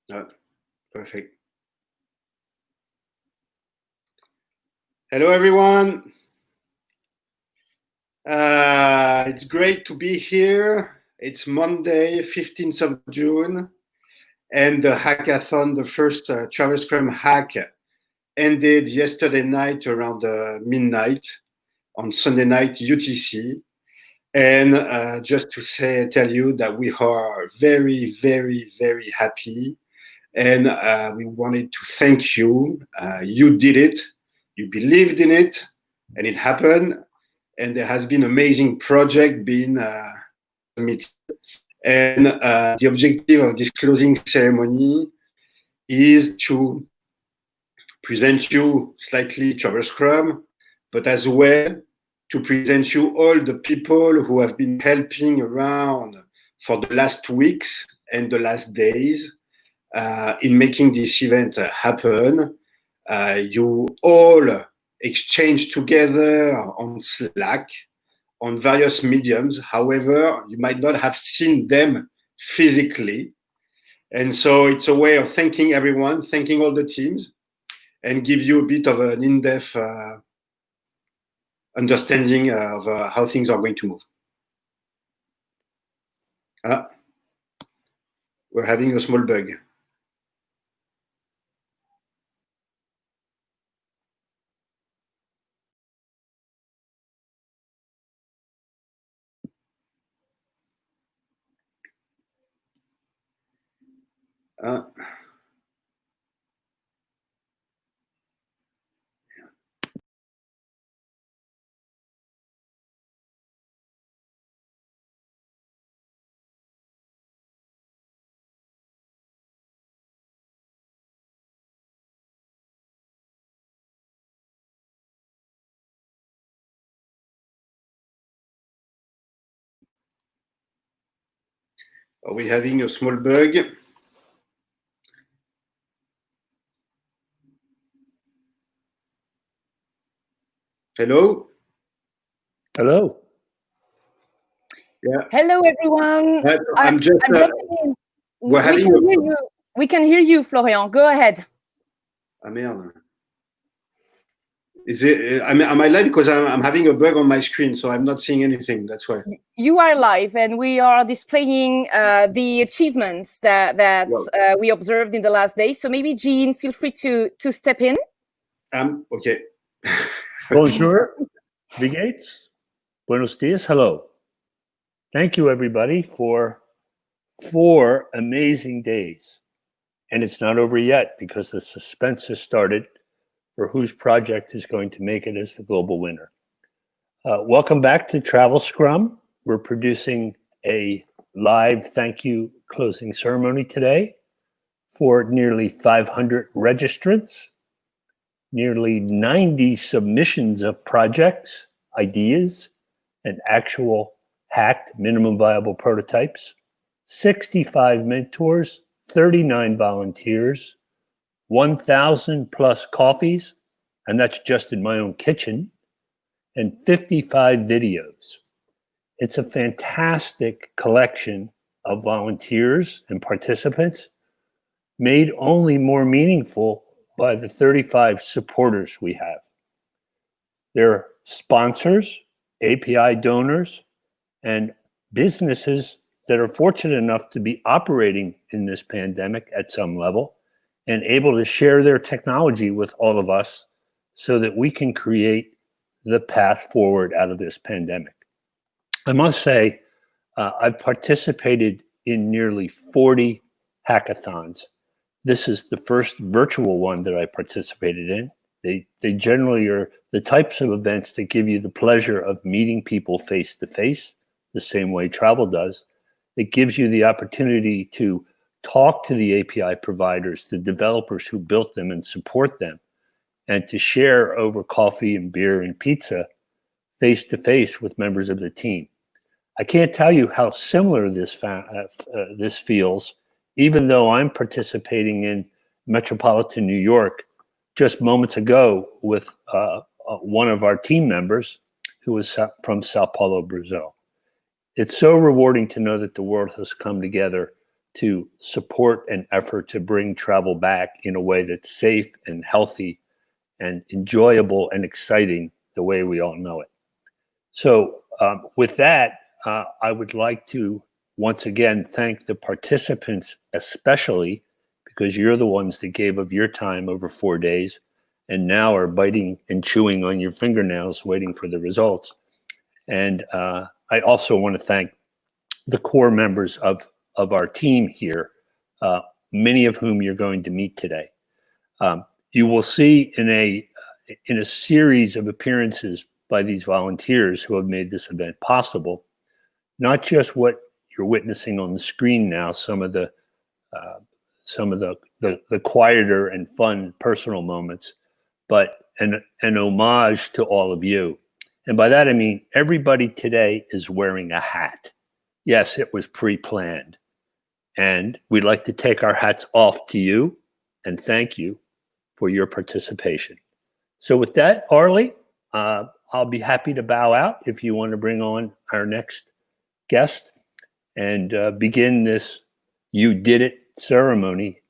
Perfect. Hello, everyone. It's great to be here. It's Monday, 15th of June, and the hackathon, the first TravelScrum hack, ended yesterday night around midnight on Sunday night UTC. And just to tell you that we are very, very, very happy. And we wanted to thank you. You did it. You believed in it, and it happened. And there has been amazing project being submitted. And the objective of this closing ceremony is to present you slightly TravelScrum, but as well to present you all the people who have been helping around for the last weeks and the last days in making this event happen. You all exchange together on Slack, on various mediums. However, you might not have seen them physically. And so it's a way of thanking everyone, thanking all the teams, and give you a bit of an in-depth understanding of how things are going to move. We're having a small bug. Are we having a small bug? Hello? Hello. Yeah. Hello, everyone. We can hear you, Florian. Go ahead. Ah, merde. Is it? Am I live? Because I'm having a bug on my screen, so I'm not seeing anything. That's why. You are live, and we are displaying the achievements that we observed in the last day. So maybe Jean, feel free to step in. Okay. Bonjour, Vigates. Buenos dias. Hello. Thank you, everybody, for 4 amazing days. And it's not over yet because the suspense has started for whose project is going to make it as the global winner. Welcome back to TravelScrum. We're producing a live thank you closing ceremony today for nearly 500 registrants, nearly 90 submissions of projects, ideas, and actual hacked minimum viable prototypes, 65 mentors, 39 volunteers, 1,000 plus coffees, and that's just in my own kitchen, and 55 videos. It's a fantastic collection of volunteers and participants, made only more meaningful by the 35 supporters we have. They're sponsors, API donors, and businesses that are fortunate enough to be operating in this pandemic at some level and able to share their technology with all of us so that we can create the path forward out of this pandemic. I must say, I've participated in nearly 40 hackathons. This is the first virtual one that I participated in. They generally are the types of events that give you the pleasure of meeting people face to face, the same way travel does. It gives you the opportunity to talk to the API providers, the developers who built them and support them, and to share over coffee and beer and pizza face to face with members of the team. I can't tell you how similar this feels, even though I'm participating in metropolitan New York just moments ago with one of our team members who was from Sao Paulo, Brazil. It's so rewarding to know that the world has come together to support an effort to bring travel back in a way that's safe and healthy and enjoyable and exciting the way we all know it. So with that, I would like to once again thank the participants, especially because you're the ones that gave of your time over 4 days and now are biting and chewing on your fingernails waiting for the results. And I also want to thank the core members of our team here, many of whom you're going to meet today. You will see in a series of appearances by these volunteers who have made this event possible, not just what you're witnessing on the screen now, some of the quieter and fun personal moments, but an homage to all of you. And by that I mean everybody today is wearing a hat. Yes, it was pre-planned. And we'd like to take our hats off to you and thank you for your participation. So with that, Arlie, I'll be happy to bow out if you want to bring on our next guest and begin this You Did It ceremony,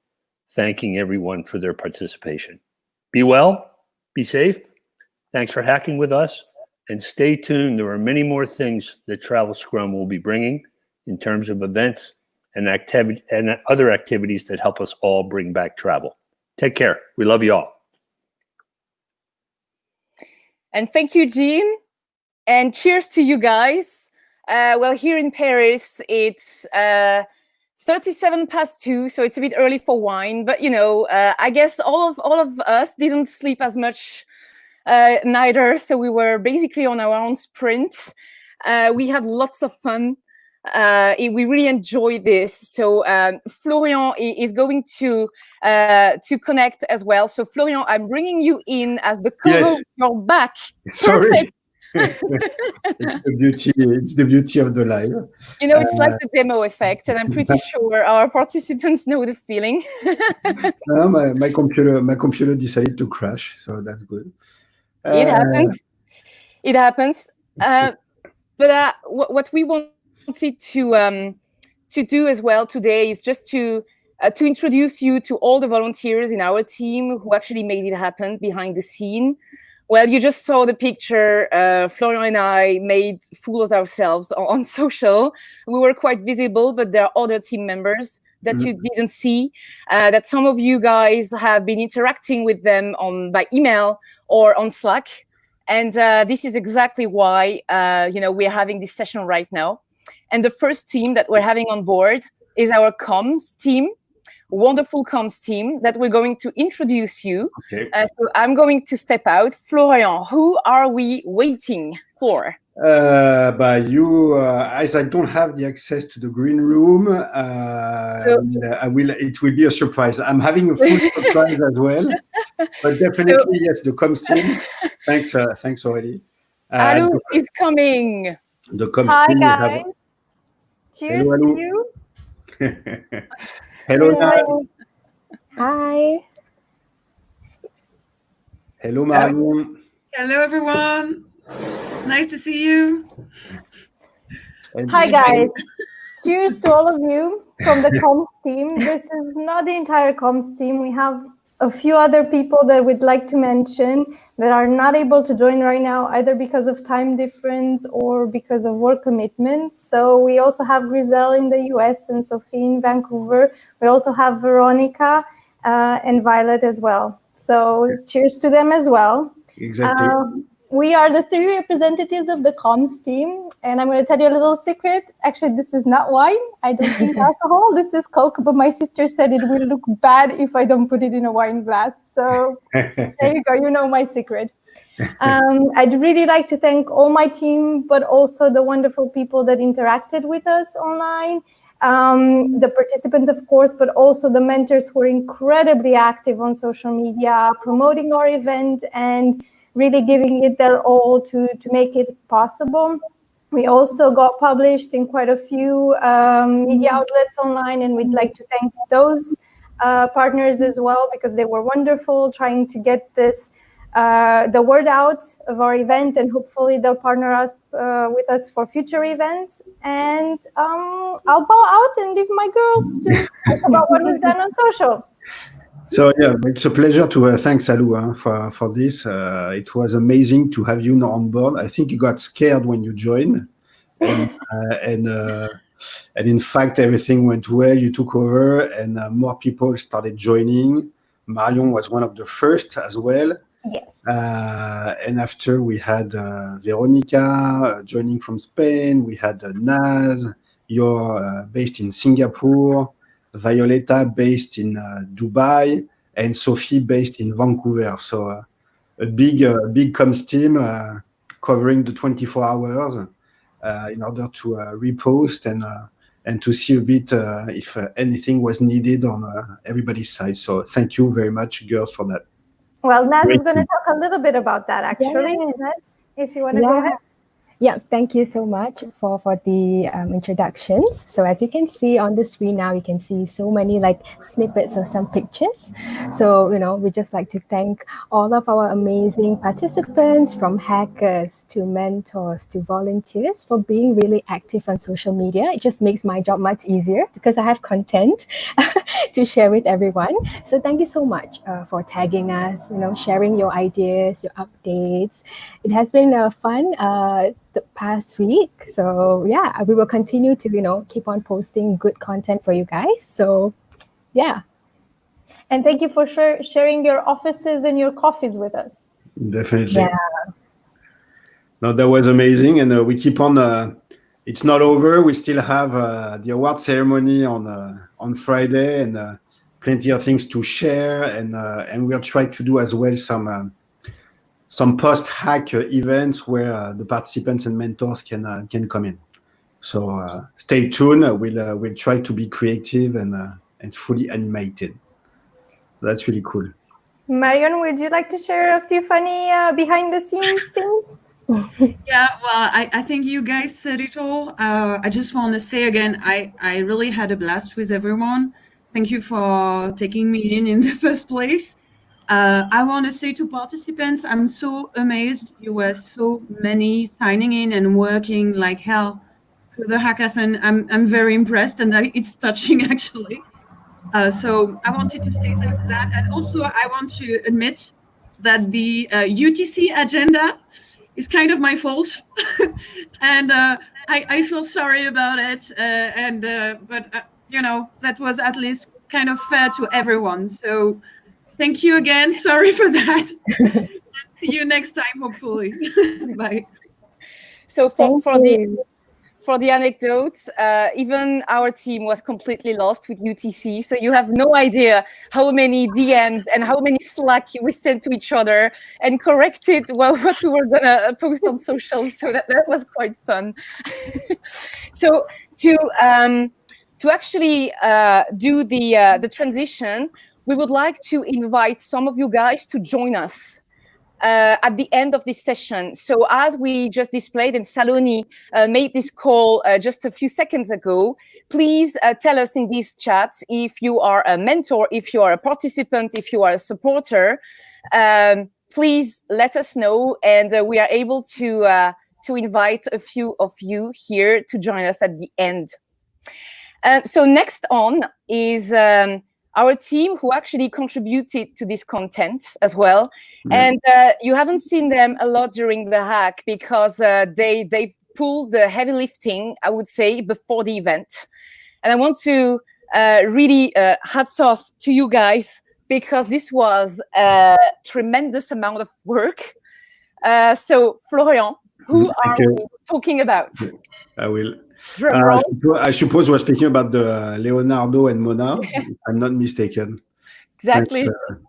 thanking everyone for their participation. Be well, be safe. Thanks for hacking with us. And stay tuned. There are many more things that TravelScrum will be bringing in terms of events and activity and other activities that help us all bring back travel. Take care. We love you all. And thank you, Jean. And cheers to you guys. Well, here in Paris, it's 2:37, so it's a bit early for wine. But you know, I guess all of us didn't sleep as much neither. So we were basically on our own sprint. We had lots of fun. We really enjoyed this. So Florian is going to connect as well. So Florian, I'm bringing you in as the co-host. Yes. You're back. Sorry. It's the beauty of the live. You know, it's like the demo effect, and I'm pretty sure our participants know the feeling. No, my computer decided to crash, so that's good. It happens. It happens. But what we wanted to do as well today is just to introduce you to all the volunteers in our team who actually made it happen behind the scene. Well, you just saw the picture. Florian and I made fools ourselves on social. We were quite visible, but there are other team members that you didn't see, that some of you guys have been interacting with them by email or on Slack. And this is exactly why we're having this session right now. And the first team that we're having on board is our comms team, wonderful comms team that we're going to introduce you. Okay. So I'm going to step out. Florian, who are we waiting for? By you, as I don't have the access to the green room, it will be a surprise. I'm having a full surprise as well, but definitely yes, the comms team. Thanks already. Alu is coming. The comms Hi team. guys. Cheers Hello, to you. Hello. Hi. Hello, Marion. Hello, everyone. Nice to see you. Hi, guys. Cheers to all of you from the comms team. This is not the entire comms team. We have a few other people that we'd like to mention that are not able to join right now, either because of time difference or because of work commitments. So we also have Griselle in the US and Sophie in Vancouver. We also have Veronica and Violet as well. So cheers to them as well. Exactly. We are the 3 representatives of the comms team, and I'm going to tell you a little secret. Actually, this is not wine. I don't drink alcohol. This is Coke, but my sister said it will look bad if I don't put it in a wine glass. So there you go. You know my secret. I'd really like to thank all my team, but also the wonderful people that interacted with us online. The participants, of course, but also the mentors who are incredibly active on social media, promoting our event and really giving it their all to make it possible. We also got published in quite a few media outlets online, and we'd like to thank those partners as well, because they were wonderful trying to get this the word out of our event, and hopefully they'll partner us with us for future events. And I'll bow out and leave my girls to talk about what we've done on social. So yeah, it's a pleasure to thanks Alou for this. It was amazing to have you now on board. I think you got scared when you joined, and in fact everything went well. You took over, and more people started joining. Marion was one of the first as well. Yes. And after we had Veronica joining from Spain. We had Naz, you're based in Singapore. Violeta based in Dubai, and Sophie based in Vancouver. So a big comms team covering the 24 hours in order to repost and to see a bit if anything was needed on everybody's side. So thank you very much, girls, for that. Well, Naz is going to talk a little bit about that, actually. Yes. Naz, if you want to go ahead. Yeah, thank you so much for the introductions. So as you can see on the screen now, you can see so many like snippets of some pictures. So, we just like to thank all of our amazing participants, from hackers to mentors to volunteers, for being really active on social media. It just makes my job much easier because I have content to share with everyone. So thank you so much for tagging us, sharing your ideas, your updates. It has been fun the past week. So yeah, we will continue to, keep on posting good content for you guys. So yeah. And thank you for sharing your offices and your coffees with us. Definitely. Yeah. No, that was amazing. And we keep on, it's not over. We still have the award ceremony on Friday, and plenty of things to share. And we'll try to do as well some post-hack events where the participants and mentors can come in. So stay tuned. We'll try to be creative and fully animated. That's really cool. Marion, would you like to share a few funny behind-the-scenes things? Yeah, well, I think you guys said it all. I just want to say again, I really had a blast with everyone. Thank you for taking me in the first place. I want to say to participants, I'm so amazed you were so many signing in and working like hell through the hackathon. I'm very impressed, and it's touching actually. So I wanted to say that, and also I want to admit that the UTC agenda is kind of my fault, and I feel sorry about it. But that was at least kind of fair to everyone. So thank you again. Sorry for that. See you next time, hopefully. Bye. So for the anecdotes, even our team was completely lost with UTC. So you have no idea how many DMs and how many Slack we sent to each other and corrected what we were gonna post on social. So that was quite fun. So to actually do the transition, we would like to invite some of you guys to join us at the end of this session. So as we just displayed, and Saloni made this call just a few seconds ago, please tell us in these chats if you are a mentor, if you are a participant, if you are a supporter. Please let us know, and we are able to invite a few of you here to join us at the end. So next on is our team, who actually contributed to this content as well. Yeah. And you haven't seen them a lot during the hack because they pulled the heavy lifting, I would say, before the event. And I want to really hats off to you guys, because this was a tremendous amount of work. So Florian, who are we talking about? I will. I suppose we're speaking about the Leonardo and Mona, if I'm not mistaken. Exactly. Thanks,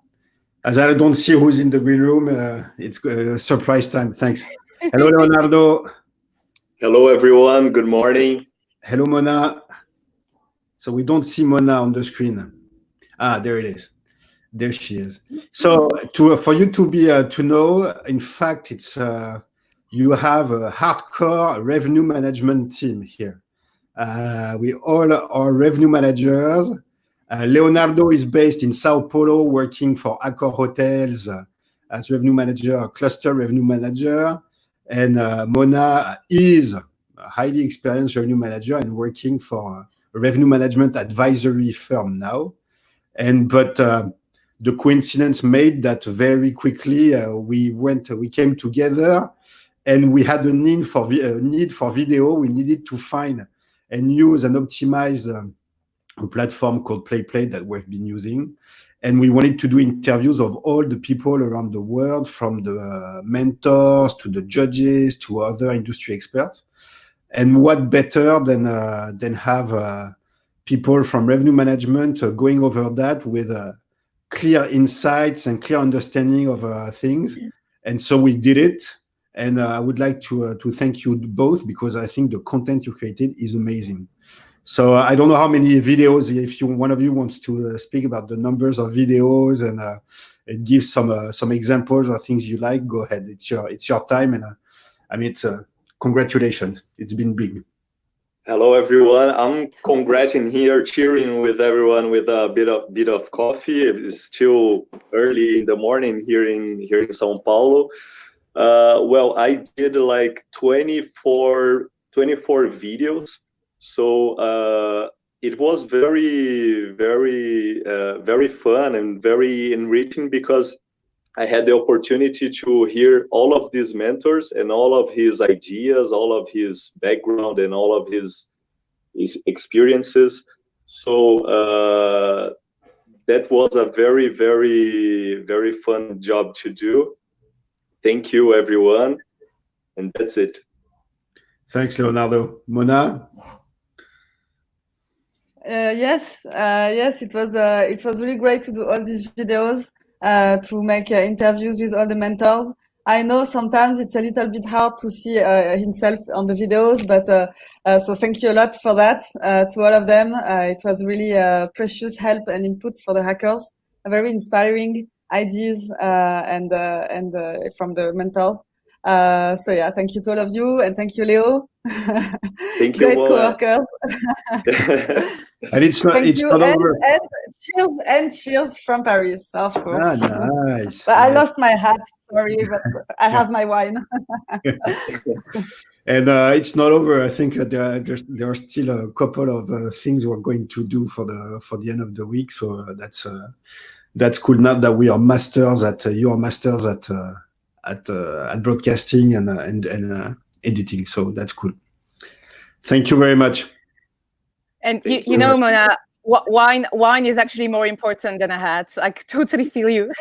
as I don't see who's in the green room, it's surprise time. Thanks. Hello, Leonardo. Hello, everyone. Good morning. Hello, Mona. So we don't see Mona on the screen. There it is. There she is. So for you to be to know, in fact, it's you have a hardcore revenue management team here. We all are revenue managers. Leonardo is based in Sao Paulo, working for Accor Hotels as revenue manager, cluster revenue manager, and Mona is a highly experienced revenue manager and working for a revenue management advisory firm now. But the coincidence made that very quickly we came together, and we had a need for video. We needed to find and use and optimize a platform called Play that we've been using. And we wanted to do interviews of all the people around the world, from the mentors to the judges to other industry experts. And what better than have people from revenue management going over that with clear insights and clear understanding of things. And so we did it. And I would like to thank you both, because I think the content you created is amazing. So I don't know how many videos, if one of you wants to speak about the numbers of videos and give some examples or things you like, go ahead. It's your time. And I mean, congratulations. It's been big. Hello, everyone. I'm congratulating here, cheering with everyone with a bit of coffee. It's still early in the morning here in São Paulo. Well, I did like 24 videos. So it was very, very, very fun and very enriching, because I had the opportunity to hear all of these mentors and all of his ideas, all of his background, and all of his experiences. So that was a very, very, very fun job to do. Thank you, everyone. And that's it. Thanks, Leonardo. Mona? Yes, it was really great to do all these videos, to make interviews with all the mentors. I know sometimes it's a little bit hard to see himself on the videos, but so thank you a lot for that to all of them. It was really precious help and inputs for the hackers, very inspiring ideas and from the mentors. So yeah, thank you to all of you, and thank you, Leo. Thank you, Great co-workers. And it's not over. And cheers from Paris, of course. Nice. But I lost my hat, sorry, but I have my wine. And it's not over. I think there are still a couple of things we're going to do for the end of the week. So that's cool. Now that we are masters you are masters at broadcasting and editing. So that's cool. Thank you very much. And you know, Mona, wine is actually more important than a hat. I totally feel you.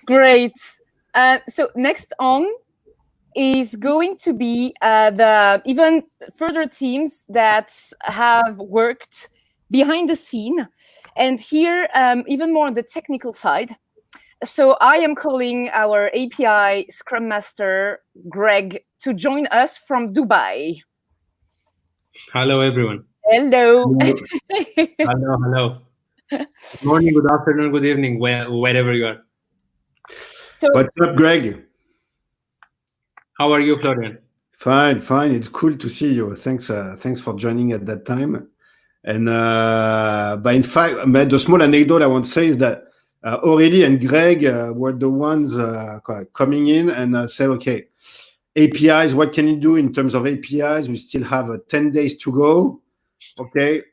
Great. So next on is going to be the even further teams that have worked behind the scene, and here even more on the technical side. So I am calling our API Scrum Master, Greg, to join us from Dubai. Hello, everyone. Hello. Hello. Good morning, good afternoon, good evening, wherever you are. So, what's up, Greg? How are you, Florian? Fine. It's cool to see you. Thanks for joining at that time. And but in fact, the small anecdote I want to say is that Aurélie and Greg were the ones coming in and said, okay, APIs, what can you do in terms of APIs? We still have 10 days to go. Okay,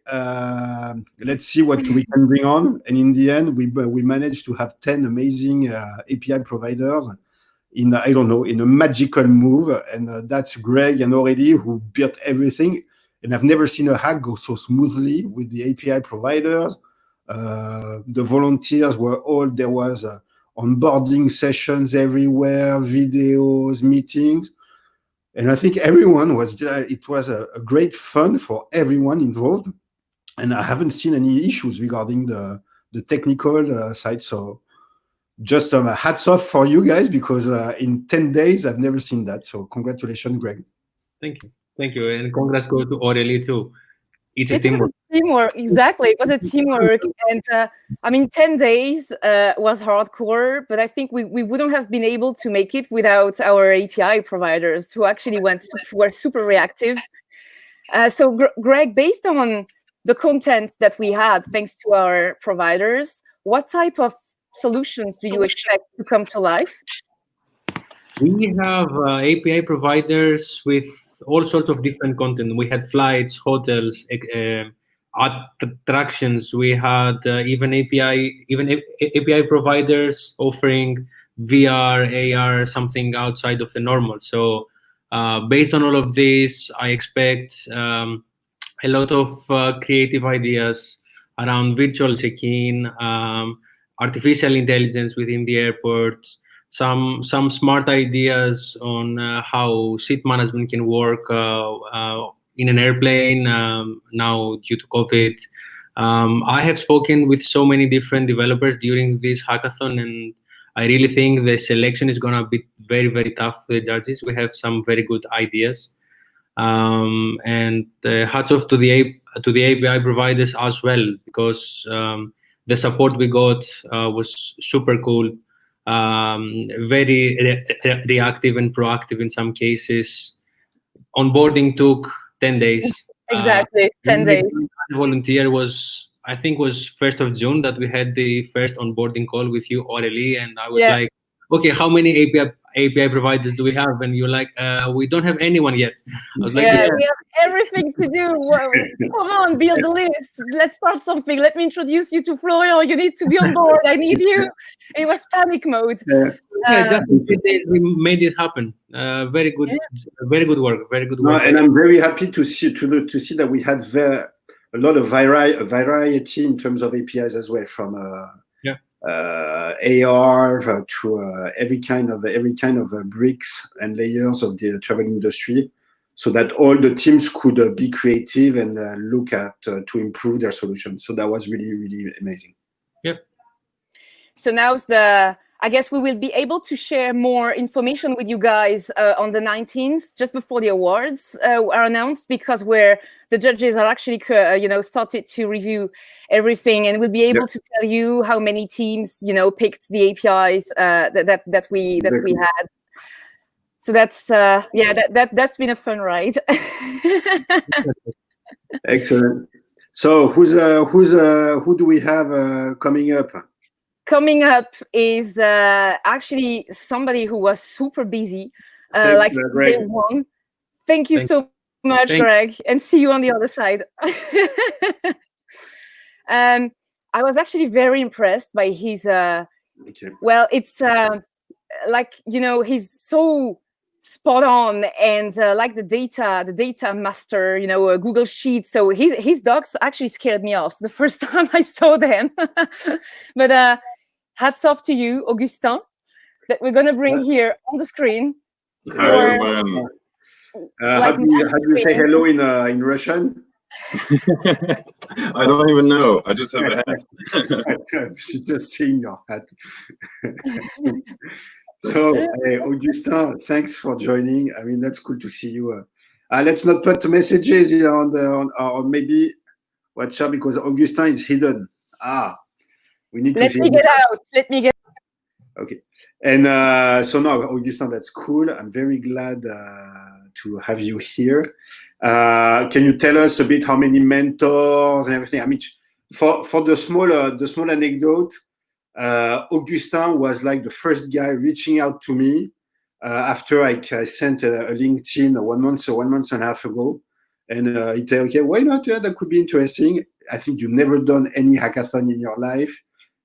let's see what we can bring on. And in the end, we managed to have 10 amazing API providers in a magical move. And that's Greg and Aurélie who built everything. And I've never seen a hack go so smoothly with the API providers. The volunteers there was onboarding sessions everywhere, videos, meetings. And I think it was a great fun for everyone involved. And I haven't seen any issues regarding the technical side. So just hats off for you guys, because in 10 days, I've never seen that. So congratulations, Greg. Thank you. And congrats go to Aurélie too. It's a teamwork. Exactly. It was a teamwork. And 10 days was hardcore, but I think we wouldn't have been able to make it without our API providers, who actually were super reactive. So Greg, based on the content that we had, thanks to our providers, what type of solutions do you expect to come to life? We have API providers with all sorts of different content. We had flights, hotels, attractions. We had even API providers offering VR, AR, something outside of the normal. So based on all of this, I expect a lot of creative ideas around virtual check-in, artificial intelligence within the airports, some smart ideas on how seat management can work in an airplane now due to COVID. I have spoken with so many different developers during this hackathon, and I really think the selection is going to be very, very tough for the judges. We have some very good ideas. And hats off to the API providers as well, because the support we got was super cool, very reactive and proactive in some cases. Onboarding took 10 days. Exactly, 10 days. Volunteer was, I think, was 1st of June that we had the first onboarding call with you, Aurélie, and I was like, okay, how many API providers do we have? And you're like, we don't have anyone yet. I was like, we have everything to do. Come on, build a list. Let's start something. Let me introduce you to Florian. You need to be on board. I need you. It was panic mode. Just we made it happen. Very good work. Very good work. And I'm very happy to see that we had a lot of variety in terms of APIs as well, from AR to every kind of bricks and layers of the travel industry, so that all the teams could be creative and look at to improve their solutions. So that was really, really amazing. Yep. So now's I guess we will be able to share more information with you guys on the 19th, just before the awards are announced, because the judges are actually, started to review everything, and we'll be able to tell you how many teams, picked the APIs that we had. So that's that's been a fun ride. Excellent. So who do we have coming up? Coming up is actually somebody who was super busy, since day one. Thank you so much, Greg, and see you on the other side. I was actually very impressed by his. Well, it's he's so spot on, and like the data master, Google Sheets. So his docs actually scared me off the first time I saw them. But hats off to you, Augustin, that we're gonna bring here on the screen. How do you say hello in Russian? I don't even know. I just have a hat. Just seeing your hat. So, Augustin, thanks for joining. I mean, that's cool to see you. Let's not put messages or maybe WhatsApp, because Augustin is hidden. We need to Let me get out. Okay. And so now, Augustin, that's cool. I'm very glad to have you here. Can you tell us a bit how many mentors and everything? I mean, for the small anecdote, Augustin was like the first guy reaching out to me after I sent a LinkedIn 1 month and a half ago, and he said, "Okay, why not? Yeah, that could be interesting. I think you've never done any hackathon in your life,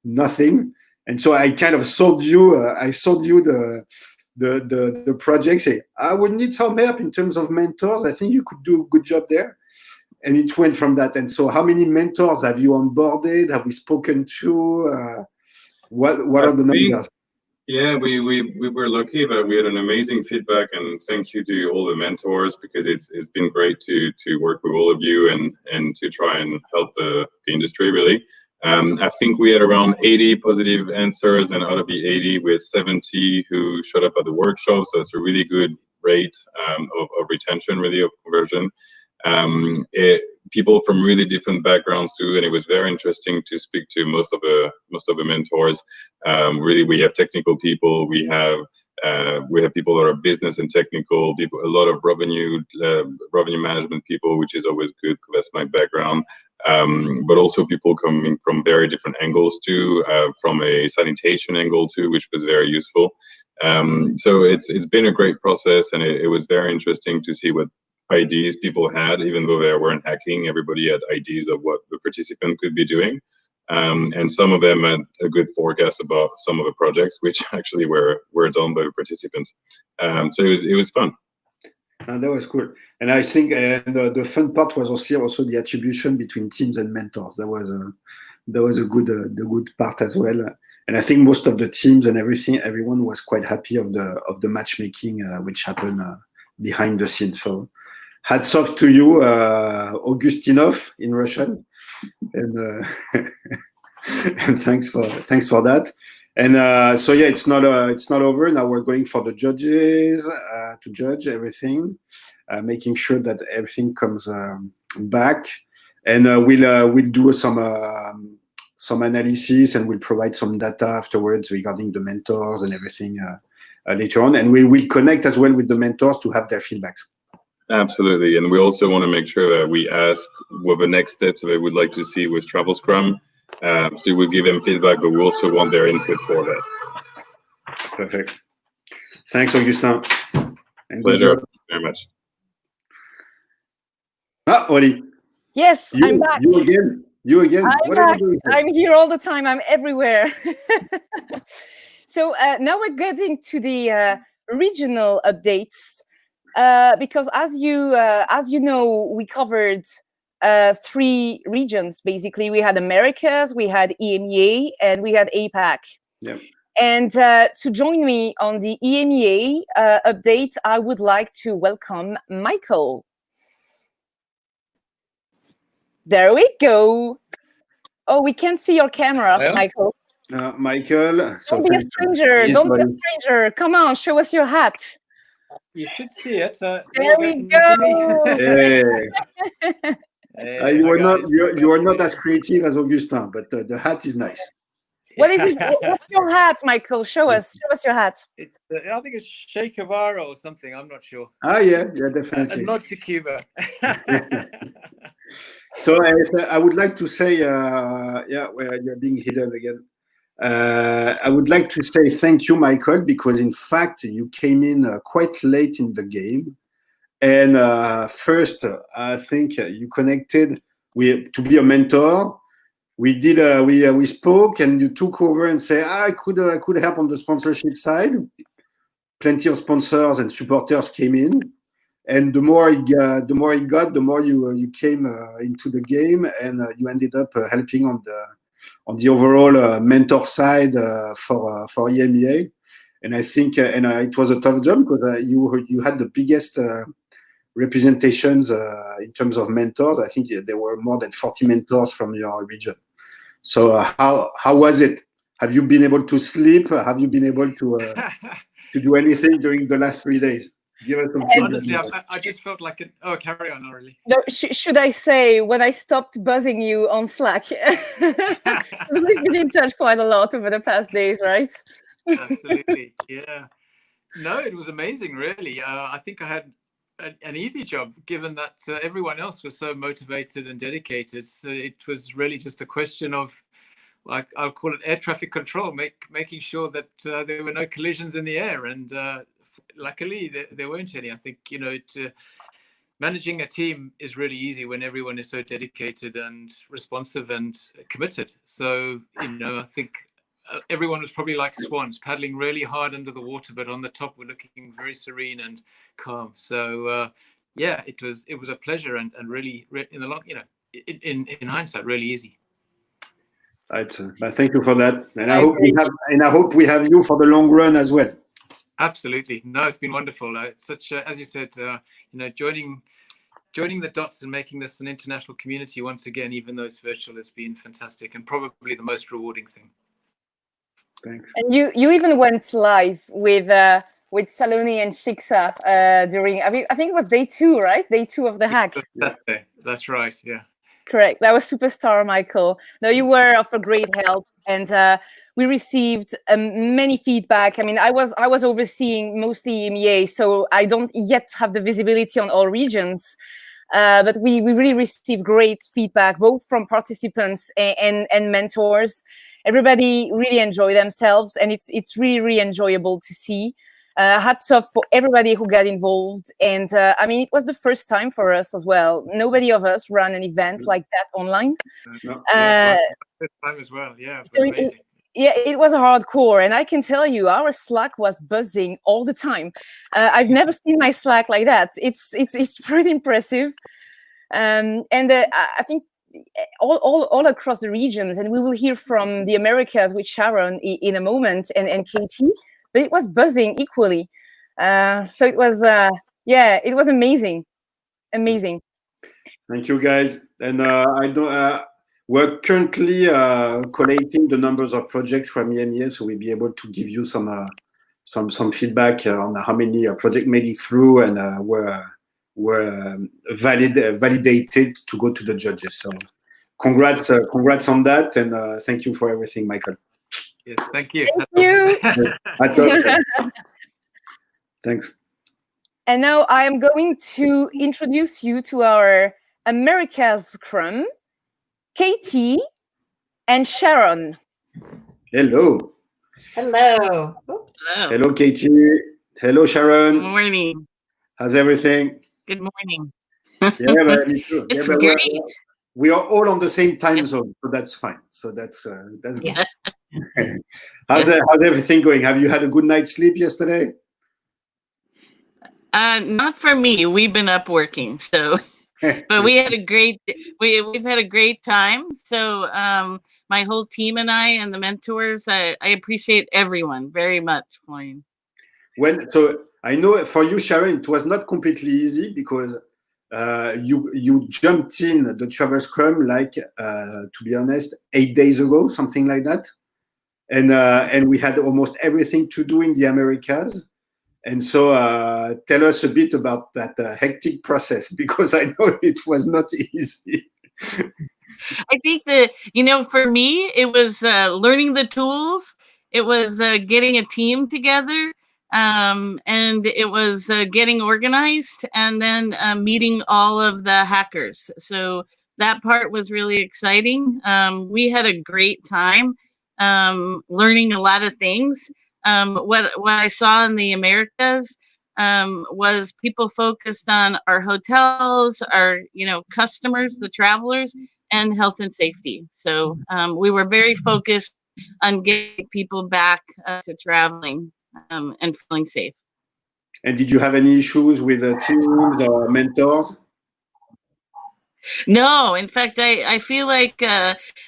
nothing." And so I kind of sold you. The project. Say, I would need some help in terms of mentors. I think you could do a good job there. And it went from that. And so, how many mentors have you onboarded? Have we spoken to? What are the numbers? Yeah, we were lucky, but we had an amazing feedback, and thank you to all the mentors, because it's been great to work with all of you and to try and help the industry, really. I think we had around 80 positive answers, and out of the 80, we had 70 who showed up at the workshop. So it's a really good rate of retention, really, of conversion. People from really different backgrounds too, and it was very interesting to speak to most of the mentors. Really, we have technical people, we have We have people that are business and technical people, a lot of revenue management people, which is always good because that's my background. But also people coming from very different angles too, from a sanitation angle too, which was very useful. So it's been a great process, and it was very interesting to see what ideas people had. Even though they weren't hacking, everybody had ideas of what the participant could be doing. And some of them had a good forecast about some of the projects, which actually were done by the participants. So it was fun. And that was cool. And I think the fun part was also the attribution between teams and mentors. That was a good part as well. And I think most of the teams and everyone was quite happy of the matchmaking which happened behind the scenes. So hats off to you, Augustinov in Russian, and and thanks for that. And so yeah, it's not over. Now we're going for the judges to judge everything, making sure that everything comes back, and we'll do some analysis, and we'll provide some data afterwards regarding the mentors and everything later on, and we will connect as well with the mentors to have their feedbacks. Absolutely, and we also want to make sure that we ask what the next steps they would like to see with TravelScrum. So we'll give them feedback, but we also want their input for that. Perfect. Thanks, Augustin. Pleasure. Thank you very much. Oli. Yes, I'm back. You again. I'm back. I'm here all the time. I'm everywhere. So now we're getting to the regional updates. Because as you know, we covered 3 regions. Basically, we had Americas, we had EMEA, and we had APAC. Yeah. And to join me on the EMEA update, I would like to welcome Michael. There we go. Oh, we can't see your camera, Michael. Michael. Don't be a stranger. Yes, Don't be a stranger. Come on, show us your hat. You should see it. There we go. Hey. You are not as creative as Augustin, but the hat is nice. What is it? What's your hat, Michael? Show us your hat. It's I think it's Che Guevara or something. I'm not sure. Yeah, definitely. And not to Cuba. So I would like to say, you're being hidden again. I would like to say thank you, Michael, because in fact you came in quite late in the game, and first I think you connected to be a mentor. We did we spoke, and you took over and say, I could help on the sponsorship side. Plenty of sponsors and supporters came in, and the more it got, the more you came into the game, and you ended up helping on the overall mentor side for EMEA. And I think it was a tough job because you had the biggest representations in terms of mentors. I think there were more than 40 mentors from your region. So how was it? Have you been able to sleep? Have you been able to do anything during the last 3 days? Give us some honestly, I just felt like carry on, Aurélie. No, should I say when I stopped buzzing you on Slack? We've been in touch quite a lot over the past days, right? Absolutely, yeah. No, it was amazing, really. I think I had an easy job, given that everyone else was so motivated and dedicated. So it was really just a question of, like, I'll call it air traffic control, making sure that there were no collisions in the air, and luckily there weren't any. I think managing a team is really easy when everyone is so dedicated and responsive and committed. So I think everyone was probably like swans, paddling really hard under the water, but on the top we're looking very serene and calm. So it was a pleasure, and really in the long, in hindsight, really easy. Right. Thank you for that, and I hope we have you for the long run as well. Absolutely. No, it's been wonderful. It's such, as you said, joining the dots and making this an international community once again, even though it's virtual, has been fantastic and probably the most rewarding thing. Thanks. And you even went live with Saloni and Shiksa during, I think it was day 2, right? Day 2 of the hack. That's right. Yeah. Correct. That was superstar, Michael. No, you were of a great help, and we received many feedback. I mean, I was overseeing mostly EMEA, so I don't yet have the visibility on all regions. But we really received great feedback, both from participants and mentors. Everybody really enjoyed themselves, and it's really enjoyable to see. Hats off for everybody who got involved. And I mean, it was the first time for us as well. Nobody of us ran an event like that online. No, yeah, first time as well. Yeah, So amazing. it was hardcore, and I can tell you, our Slack was buzzing all the time. I've never seen my Slack like that. It's pretty impressive, and I think all across the regions, and we will hear from the Americas with Sharon in a moment, and Katie. But it was buzzing equally. So it was, it was amazing. Amazing. Thank you, guys. And we're currently collating the numbers of projects from EMEA, so we'll be able to give you some feedback on how many projects made it through and were validated to go to the judges. So congrats on that, and thank you for everything, Michael. Yes, thank you. Thank you. Thanks. And now I am going to introduce you to our America's Scrum, Katie and Sharon. Hello. Hello. Hello, Katie. Hello, Sharon. Good morning. How's everything? Good morning. Yeah, me too. It's but great. We are all on the same time zone, so that's fine. So that's good. How's everything going? Have you had a good night's sleep yesterday? Not for me. We've been up working, so but we had a great we've had a great time. So my whole team and I and the mentors, I appreciate everyone very much, Florian. So I know for you, Sharon, it was not completely easy because you jumped in the TravelScrum like to be honest 8 days ago, something like that, and we had almost everything to do in the Americas. And so tell us a bit about that hectic process, because I know it was not easy. I think that, for me, it was learning the tools. It was getting a team together, and it was getting organized, and then meeting all of the hackers. So that part was really exciting. We had a great time learning a lot of things. What I saw in the Americas was people focused on our hotels, our customers, the travelers, and health and safety. So we were very focused on getting people back to traveling and feeling safe. And did you have any issues with teams or mentors? No, in fact, I feel like,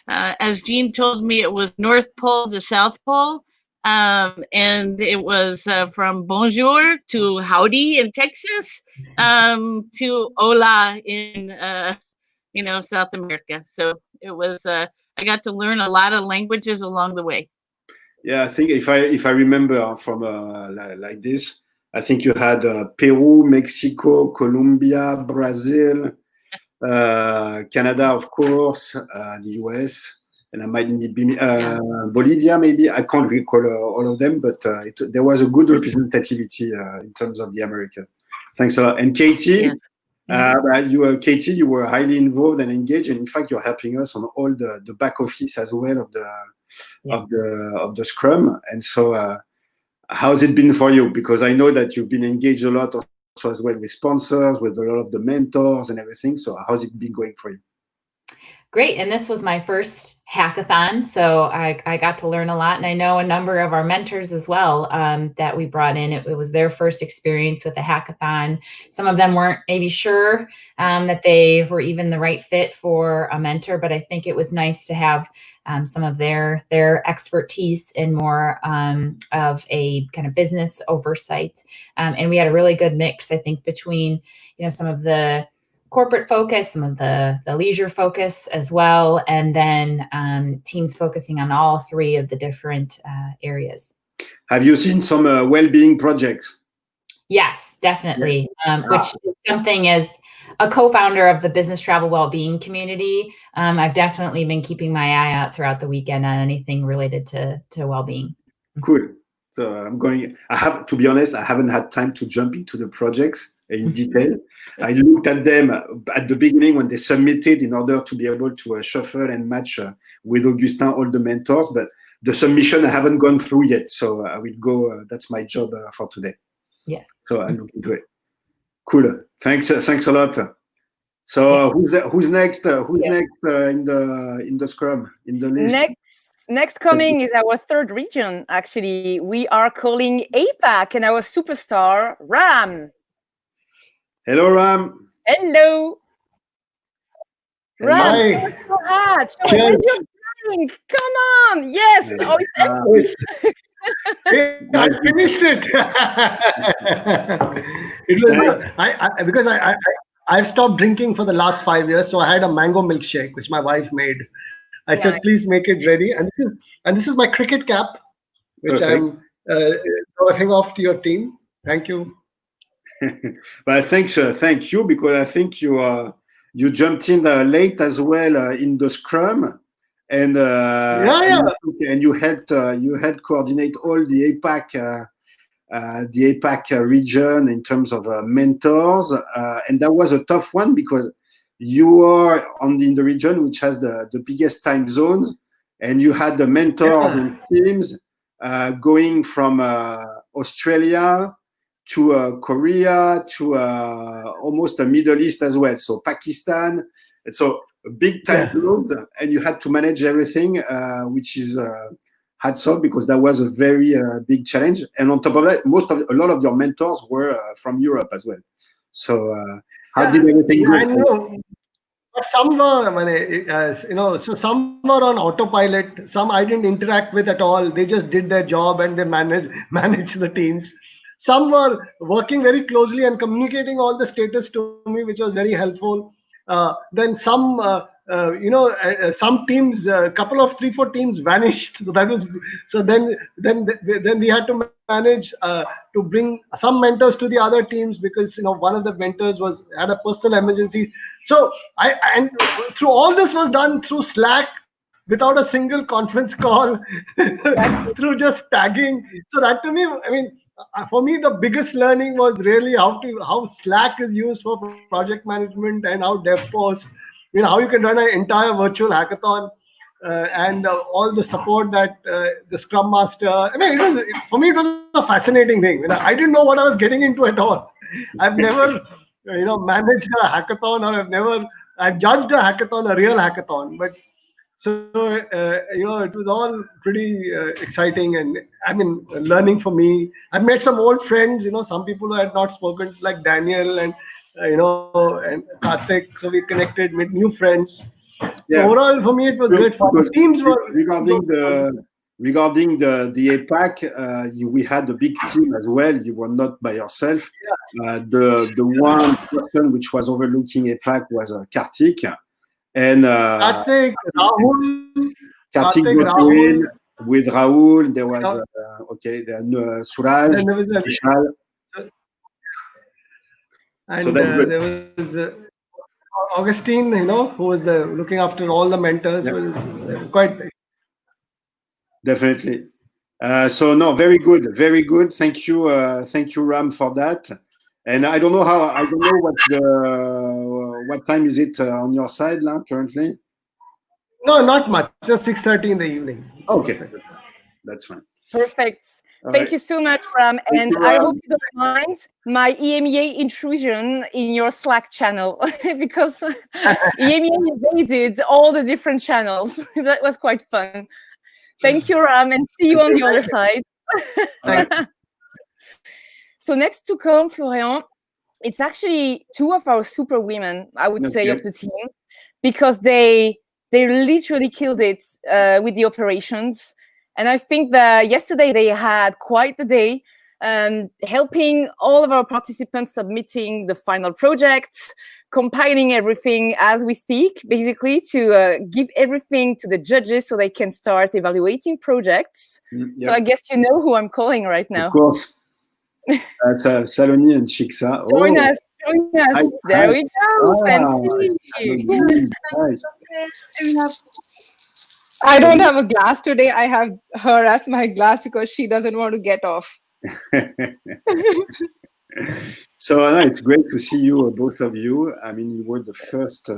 as Jean told me, it was North Pole to South Pole. And it was from bonjour to howdy in Texas to hola in South America. So it was I got to learn a lot of languages along the way. Yeah, I think if I remember from like this, I think you had Peru, Mexico, Colombia, Brazil, Canada, of course, the US. And I might be Bolivia, maybe. I can't recall all of them, but there was a good representativity in terms of the America. Thanks a lot. And Katie, Katie, you were highly involved and engaged, and in fact, you're helping us on all the back office as well of the Scrum. And so, how's it been for you? Because I know that you've been engaged a lot also as well with sponsors, with a lot of the mentors and everything. So, how's it been going for you? Great. And this was my first hackathon, so I got to learn a lot. And I know a number of our mentors as well that we brought in. It was their first experience with a hackathon. Some of them weren't maybe sure that they were even the right fit for a mentor, but I think it was nice to have some of their expertise and more of a kind of business oversight. And we had a really good mix, I think, between some of the corporate focus, some of the leisure focus as well, and then teams focusing on all three of the different areas. Have you seen some well-being projects? Yes, definitely, which is something as a co-founder of the Business Travel Wellbeing community, I've definitely been keeping my eye out throughout the weekend on anything related to well-being. Cool. So to be honest, I haven't had time to jump into the projects in detail. I looked at them at the beginning when they submitted in order to be able to shuffle and match with Augustin all the mentors, but the submission I haven't gone through yet. So I will go, that's my job for today. Yes. So I'll look into it. Cool. Thanks a lot. So who's next? Next in the Scrum, in the list? Next coming is our third region. Actually, we are calling APAC, and our superstar Ram. Hello, Ram. Hello. Ram, Hi. where's your drink? Come on. Yes. Oh, it's I finished it. It was because I've stopped drinking for the last 5 years, so I had a mango milkshake which my wife made. I said, please make it ready, and this is my cricket cap, which I'm throwing off to your team. Thank you. But thank you, because I think you jumped in late as well in the Scrum, and and you helped coordinate all the APAC region in terms of mentors, and that was a tough one because you are in the region which has the biggest time zones, and you had the mentors and teams going from Australia to Korea to almost the Middle East as well, so Pakistan, and so big time zones, and you had to manage everything, which is hats off, because that was a very big challenge. And on top of that, a lot of your mentors were from Europe as well. So how did everything go? I know. But some were, so some were on autopilot. Some I didn't interact with at all. They just did their job and they managed the teams. Some were working very closely and communicating all the status to me, which was very helpful. Then some, some teams, a couple of 3-4 teams vanished. So then we had to manage to bring some mentors to the other teams, because one of the mentors had a personal emergency. So and through all this was done through Slack, without a single conference call, through just tagging. So that, to me, for me, the biggest learning was really how Slack is used for project management, and how DevPost, how you can run an entire virtual hackathon, and all the support that the Scrum Master. For me, it was a fascinating thing. I didn't know what I was getting into at all. I've never, managed a hackathon, or I've judged a hackathon, a real hackathon, but. So, it was all pretty exciting, and learning for me. I met some old friends, some people who had not spoken, like Daniel and, and Karthik. So we connected, met new friends. So overall, for me, it was great fun. The teams were regarding the APAC, we had a big team as well. You were not by yourself. The one person which was overlooking APAC was Karthik. And Karthik, Rahul, with Rahul, there was then Suraj, Vishal. And so there was Augustine, who was looking after all the mentors. Was quite definitely. So no, very good. Thank you, Ram, for that. And I don't know what time is it on your side now currently? No, not much. Just 6:30 in the evening. Okay, that's fine. Perfect. Thank you so much, Ram. And I hope you don't mind my EMEA intrusion in your Slack channel, because EMEA invaded all the different channels. That was quite fun. Thank you, Ram, and see you on the other side. So next to come, Florian, it's actually two of our super women, I would say, of the team, because they literally killed it with the operations. And I think that yesterday they had quite the day, helping all of our participants submitting the final projects, compiling everything as we speak, basically to give everything to the judges so they can start evaluating projects. So I guess you know who I'm calling right now. Of course. Saloni and Shiksa. Join us. join us. Hi, There hi. we go. Fancy. Nice. I don't have a glass today. I have her as my glass because she doesn't want to get off. So it's great to see you, both of you. I mean, you were the first,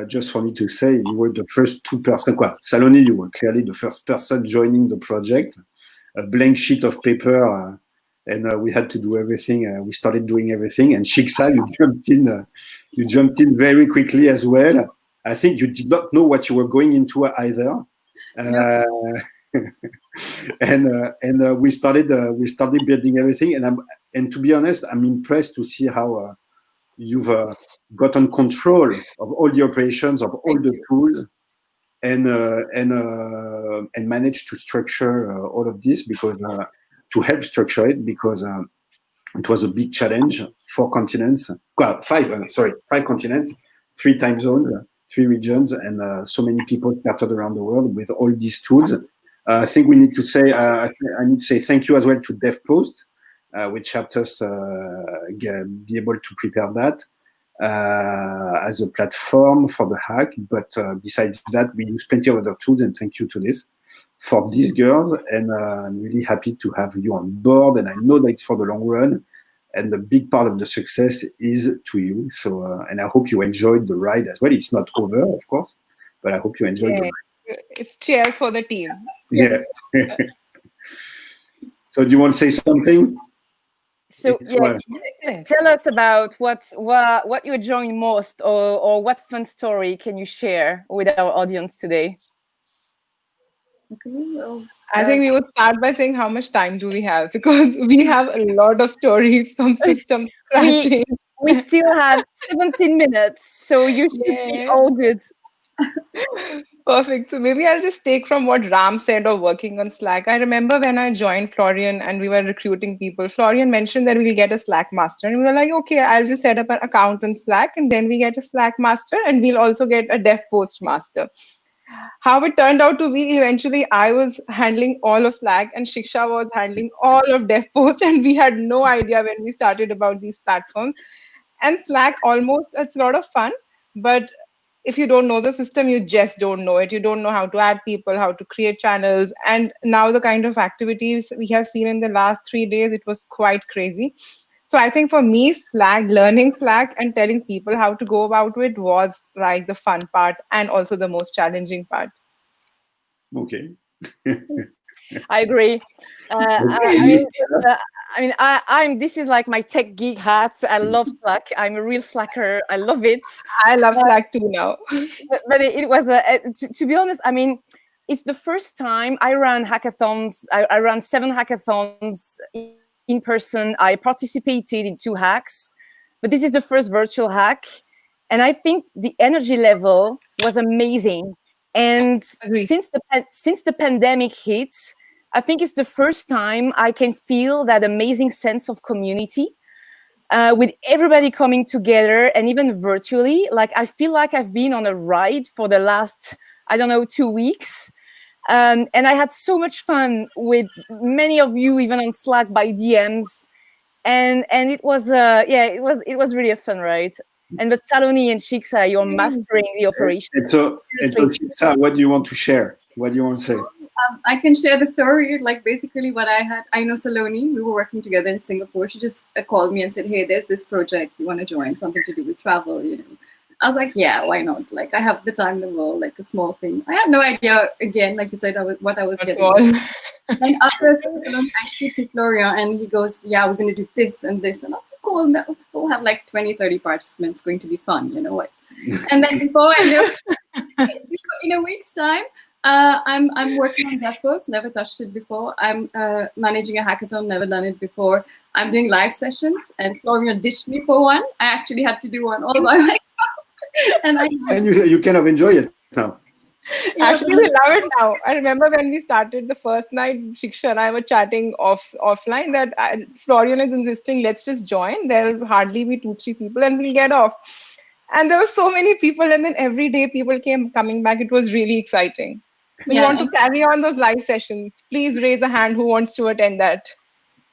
just for me to say, you were the first two-person. Saloni, you were clearly the first person joining the project. A blank sheet of paper, and we had to do everything. We started doing everything. And Shiksa, you jumped in very quickly as well. I think you did not know what you were going into either. No. and we started building everything, and to be honest, I'm impressed to see how you've gotten control of all the operations, of all the tools, and managed to structure all of this, because to help structure it, because it was a big challenge. 5 continents, 3 time zones, 3 regions, and so many people scattered around the world with all these tools. I think we need to say, I need to say thank you as well to DevPost, which helped us be able to prepare that as a platform for the hack. But besides that, we use plenty of other tools, and thank you to this for these girls. And I'm really happy to have you on board, and I know that it's for the long run. And the big part of the success is to you. So, and I hope you enjoyed the ride as well. It's not over, of course, but I hope you enjoyed the ride. It's cheers for the team. Yeah. So do you want to say something? So tell us about what you enjoy most, or what fun story can you share with our audience today? Okay, well, I think we would start by saying how much time do we have, because we have a lot of stories from system scratching. We still have 17 minutes, so you should be all good. Perfect. So maybe I'll just take from what Ram said of working on Slack. I remember when I joined Florian and we were recruiting people, Florian mentioned that we'll get a Slack master. And we were like, okay, I'll just set up an account on Slack, and then we get a Slack master, and we'll also get a DevPost master. How it turned out to be, eventually I was handling all of Slack and Shiksha was handling all of DevPost, and we had no idea when we started about these platforms. And Slack, it's a lot of fun, but if you don't know the system, you just don't know it. You don't know how to add people, how to create channels. And now the kind of activities we have seen in the last 3 days, it was quite crazy. So I think for me, learning Slack and telling people how to go about it was like the fun part, and also the most challenging part. Okay. I agree. This is like my tech geek hat. I love Slack. I'm a real Slacker. I love it. I love Slack too now. but it was to be honest, I mean, it's the first time I ran hackathons. I ran 7 hackathons in person. I participated in 2 hacks, but this is the first virtual hack, and I think the energy level was amazing. And since the pandemic hit, I think it's the first time I can feel that amazing sense of community, with everybody coming together, and even virtually. Like, I feel like I've been on a ride for the last, 2 weeks. And I had so much fun with many of you, even on Slack by DMs. And it was, it was really a fun ride. And but Saloni and Shiksa, you're mastering the operation. And so Shiksa, what do you want to share? What do you want to say? I can share the story. Like, basically what I know Saloni, we were working together in Singapore. She just called me and said, hey, there's this project, you want to join, something to do with travel, I was like, yeah, why not? Like, I have the time in the world, like a small thing. I had no idea, again, like you said, what I was getting. Then after Saloni, I speak to Florian, and he goes, yeah, we're going to do this and this. And I'm like, cool, we'll have like 20, 30 participants, going to be fun, what? And then before I know, in a week's time, I'm working on DevPost, never touched it before. I'm managing a hackathon, never done it before. I'm doing live sessions, and Florian ditched me for one. I actually had to do one all by myself. And you kind of enjoy it now. Actually, we love it now. I remember when we started the first night, Shiksha and I were chatting offline that Florian is insisting, let's just join. There'll hardly be 2-3 people and we'll get off. And there were so many people, and then every day people coming back. It was really exciting. We want to carry on those live sessions. Please raise a hand who wants to attend that.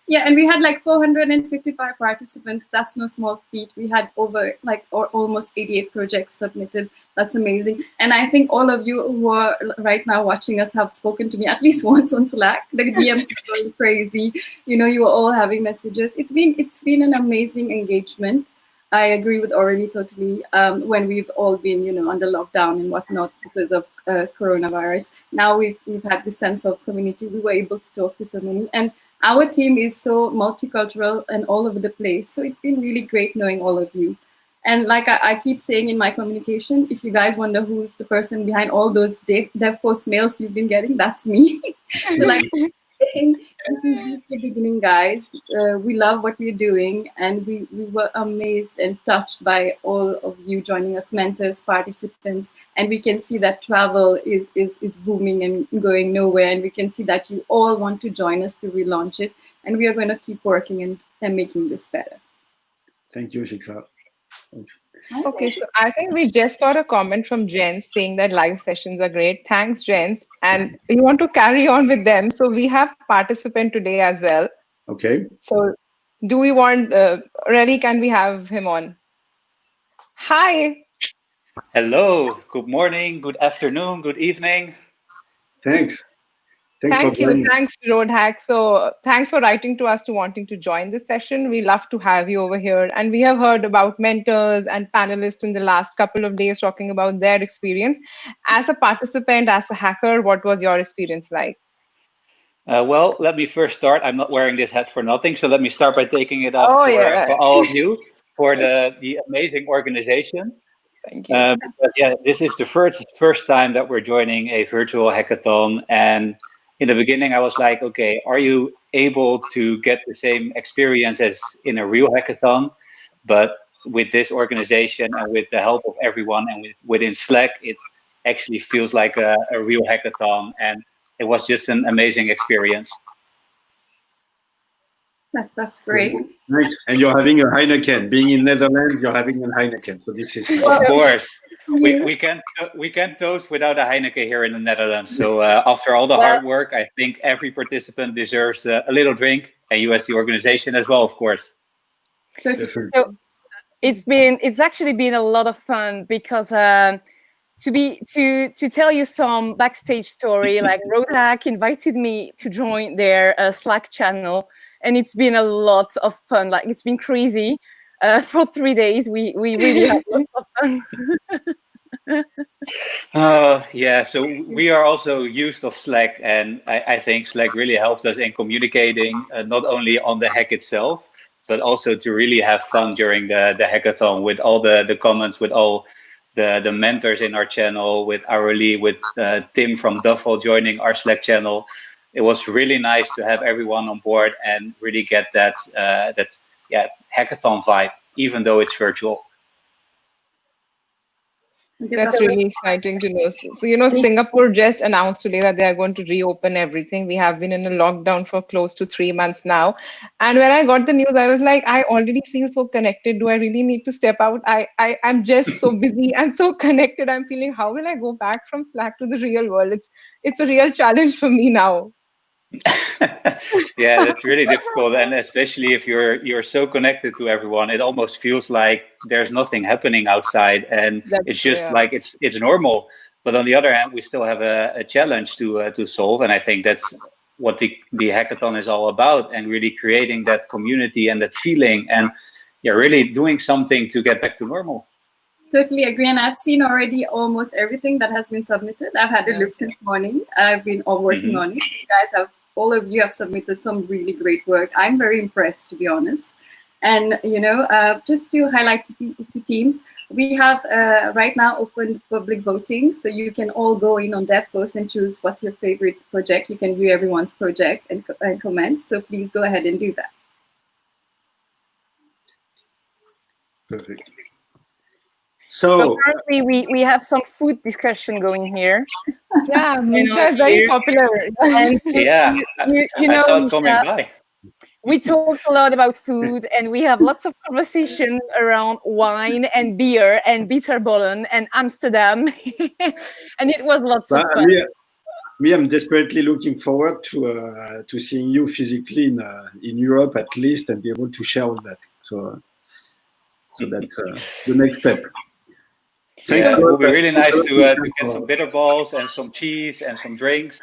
Yeah, and we had like 455 participants. That's no small feat. We had over almost 88 projects submitted. That's amazing. And I think all of you who are right now watching us have spoken to me at least once on Slack. The DMs are going crazy. You know, you are all having messages. It's been an amazing engagement. I agree with Aurélie totally. When we've all been, you know, under lockdown and whatnot because of coronavirus, now we've had this sense of community. We were able to talk to so many, and our team is so multicultural and all over the place. So it's been really great knowing all of you. And like I keep saying in my communication, if you guys wonder who's the person behind all those dev post mails you've been getting, that's me. So like, this is just the beginning, guys. We love what we're doing, and we were amazed and touched by all of you joining us, mentors, participants, and we can see that travel is booming and going nowhere, and we can see that you all want to join us to relaunch it, and we are going to keep working and making this better. Thank you, Shiksa. Okay, so I think we just got a comment from Jens saying that live sessions are great. Thanks, Jens. And we want to carry on with them. So we have participant today as well. Okay. So do we want, Aurélie, can we have him on? Hi. Hello, good morning, good afternoon, good evening. Thanks. Thank you. Thanks, Road Hack. So thanks for writing to us to wanting to join this session. We love to have you over here. And we have heard about mentors and panelists in the last couple of days talking about their experience. As a participant, as a hacker, what was your experience like? Well, let me first start. I'm not wearing this hat for nothing. So let me start by taking it off for all of you, for the amazing organization. Thank you. But yeah, this is the first time that we're joining a virtual hackathon. And in the beginning, I was like, okay, are you able to get the same experience as in a real hackathon? But with this organization and with the help of everyone and within Slack, it actually feels like a real hackathon. And it was just an amazing experience. That's great. Nice. And you're having a Heineken. Being in Netherlands, you're having a Heineken. So this is of course. We can't toast without a Heineken here in the Netherlands. So after all the hard work, I think every participant deserves a little drink, and you as the organization as well, of course. So it's actually been a lot of fun because to tell you some backstage story, like Roadhack invited me to join their Slack channel, and it's been a lot of fun. Like, it's been crazy. For 3 days, we really had lots of fun. Yeah, so we are also used of Slack, and I think Slack really helped us in communicating, not only on the hack itself, but also to really have fun during the hackathon with all the comments, with all the mentors in our channel, with Aurélie, with Tim from Duffel joining our Slack channel. It was really nice to have everyone on board and really get that hackathon vibe, even though it's virtual. That's really exciting to know. So, you know, Singapore just announced today that they are going to reopen everything. We have been in a lockdown for close to 3 months now. And when I got the news, I was like, I already feel so connected. Do I really need to step out? I'm just so busy and so connected. I'm feeling, how will I go back from Slack to the real world? It's a real challenge for me now. Yeah, that's really difficult, and especially if you're so connected to everyone, it almost feels like there's nothing happening outside, and it's just like it's normal. But on the other hand, we still have a challenge to solve, and I think that's what the hackathon is all about, and really creating that community and that feeling, and really doing something to get back to normal. Totally agree, and I've seen already almost everything that has been submitted. I've had a look since morning. I've been all working on it. You guys all of you have submitted some really great work. I'm very impressed, to be honest. And you know, just to highlight to teams, we have right now open public voting, so you can all go in on DevPost and choose what's your favorite project. You can view everyone's project and comment. So please go ahead and do that. Perfect. So currently we have some food discussion going here. Yeah, Misha is very popular. And yeah, you know, I saw it coming by. We talk a lot about food, and we have lots of conversation around wine and beer and bitterballen and Amsterdam, and it was lots of fun. Me, I'm desperately looking forward to seeing you physically in Europe at least, and be able to share all that. So that's the next step. Yeah, it will be really nice to get some bitter balls and some cheese and some drinks.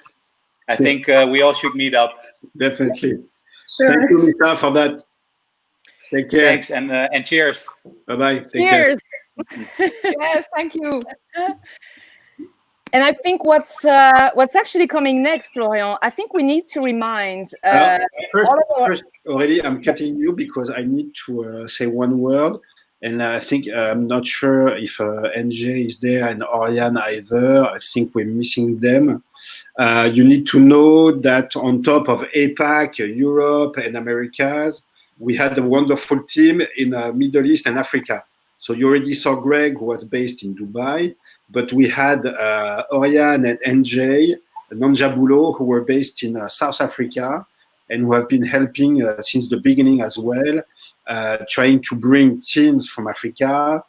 I think we all should meet up. Definitely. Sure. Thank you, Mika, for that. Take care. Thanks, and cheers. Bye-bye. Cheers. Yes, thank you. And I think what's actually coming next, Florian, I think we need to remind first, already, I'm cutting you because I need to say one word. And I think I'm not sure if NJ is there and Oriane either. I think we're missing them. You need to know that on top of APAC, Europe, and Americas, we had a wonderful team in Middle East and Africa. So you already saw Greg, who was based in Dubai, but we had Oriane and NJ, Nanjabulo, who were based in South Africa and who have been helping since the beginning as well, trying to bring teams from Africa,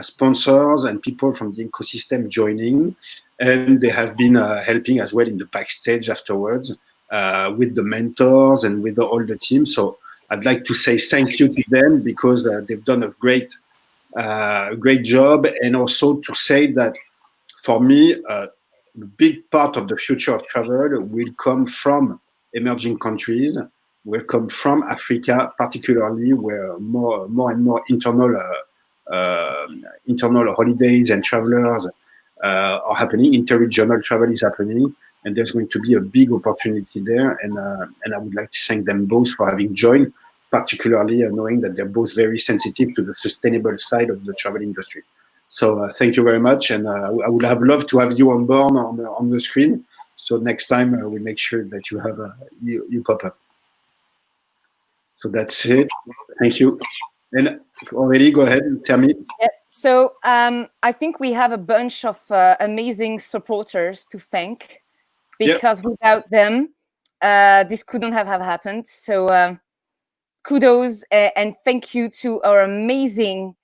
sponsors and people from the ecosystem joining. And they have been helping as well in the backstage afterwards with the mentors and with all the team. So I'd like to say thank you to them because they've done a great job. And also to say that for me, a big part of the future of travel will come from emerging countries, will come from Africa, particularly where more and more internal holidays and travelers are happening. Interregional travel is happening, and there's going to be a big opportunity there. And I would like to thank them both for having joined, particularly knowing that they're both very sensitive to the sustainable side of the travel industry. So thank you very much, and I would have loved to have you on board on the screen. So next time we make sure that you have you pop up. So that's it. Thank you. And already, go ahead and tell me. Yeah, so I think we have a bunch of amazing supporters to thank, because without them, this couldn't have happened. So kudos and thank you to our amazing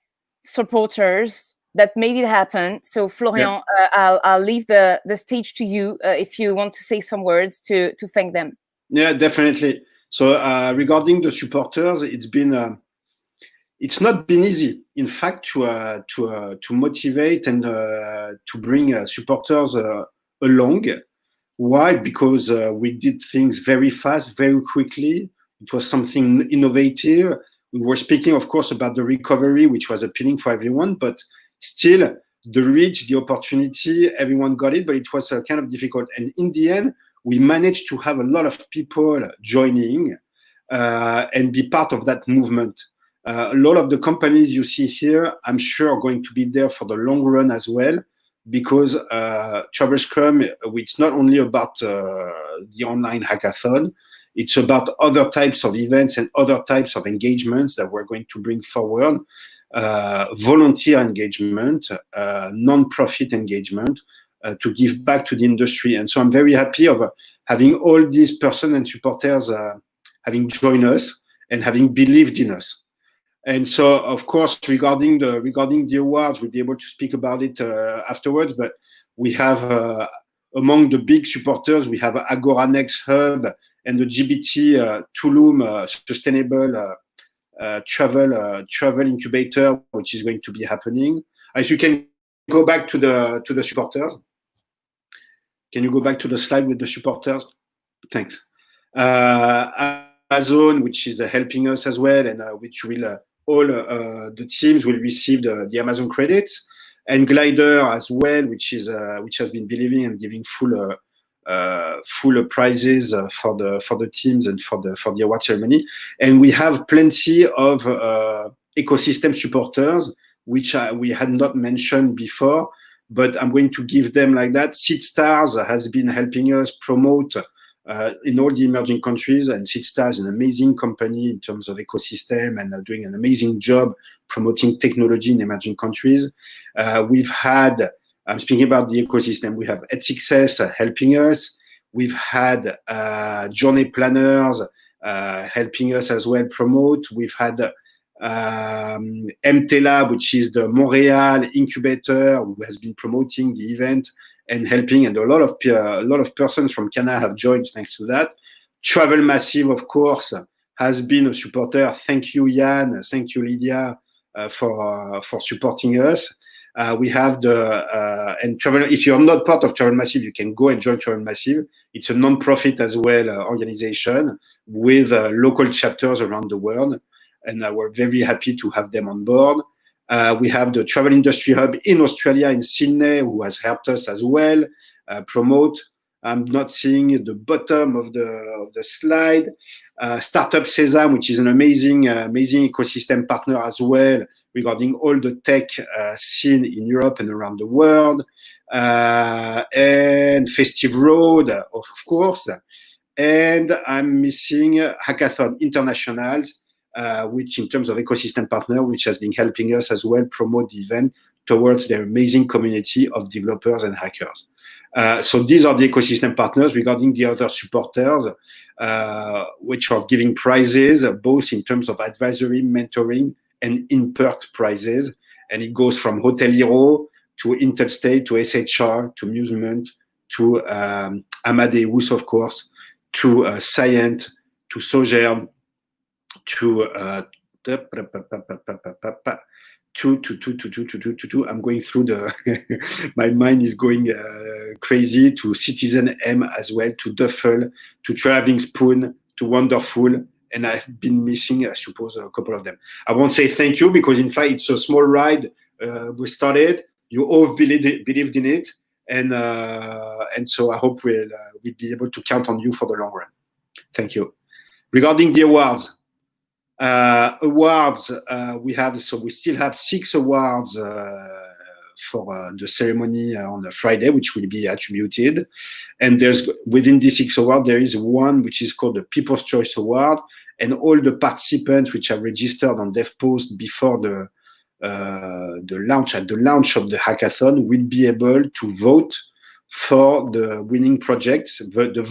supporters that made it happen. So Florian, I'll leave the stage to you if you want to say some words to thank them. Yeah, definitely. So regarding the supporters, it's not been easy, in fact, to motivate and to bring supporters along. Why? Because we did things very fast, very quickly. It was something innovative. We were speaking, of course, about the recovery, which was appealing for everyone, but still the reach, the opportunity, everyone got it, but it was kind of difficult. And in the end, we managed to have a lot of people joining and be part of that movement. A lot of the companies you see here, I'm sure, are going to be there for the long run as well, because TravelScrum, it's not only about the online hackathon, it's about other types of events and other types of engagements that we're going to bring forward. Volunteer engagement, non-profit engagement, to give back to the industry. And so I'm very happy of having all these persons and supporters having joined us and having believed in us. And so, of course, regarding the awards, we'll be able to speak about it afterwards. But we have among the big supporters, we have Agora Next Hub and the GBT Tulum Sustainable Travel Incubator, which is going to be happening. If you can go back to the supporters. Can you go back to the slide with the supporters? Thanks. Amazon, which is helping us as well, and which will all the teams will receive the Amazon credits, and Glider as well, which has been believing and giving full prizes for the teams and for the award ceremony. And we have plenty of ecosystem supporters, which we had not mentioned before, but I'm going to give them like that. SeedStars has been helping us promote in all the emerging countries, and SeedStars is an amazing company in terms of ecosystem and doing an amazing job promoting technology in emerging countries. We've had, I'm speaking about the ecosystem, we have Success helping us. We've had Journey Planners helping us as well promote. We've had MTLab, which is the Montreal incubator, who has been promoting the event and helping, and a lot of persons from Canada have joined thanks to that. Travel Massive, of course, has been a supporter. Thank you, Jan. Thank you, Lydia, for supporting us. We have and Travel. If you're not part of Travel Massive, you can go and join Travel Massive. It's a non-profit as well organization with local chapters around the world, and we're very happy to have them on board. We have the Travel Industry Hub in Australia, in Sydney, who has helped us as well promote. I'm not seeing the bottom of the slide. Startup Sesame, which is an amazing ecosystem partner as well, regarding all the tech scene in Europe and around the world. And Festive Road, of course. And I'm missing Hackathon Internationals, which in terms of ecosystem partner, which has been helping us as well promote the event towards their amazing community of developers and hackers. So these are the ecosystem partners. Regarding the other supporters, which are giving prizes, both in terms of advisory, mentoring, and in-perks prizes. And it goes from Hotel Hero to Intelstate to SHR to Musement to Amadeus, of course, to Scient, to Sogerm, to I'm going through my mind is going crazy, to Citizen M as well, to Duffel, to Traveling Spoon, to Wonderful, and I've been missing, I suppose, a couple of them. I won't say thank you because in fact it's a small ride. We started, you all believed in it, and so I hope we'll be able to count on you for the long run. Thank you. Regarding the awards, we still have 6 awards for the ceremony on Friday, which will be attributed. And there's within the 6 awards, there is one which is called the People's Choice Award, and all the participants which are registered on DevPost before the launch of the hackathon will be able to vote for the winning projects, the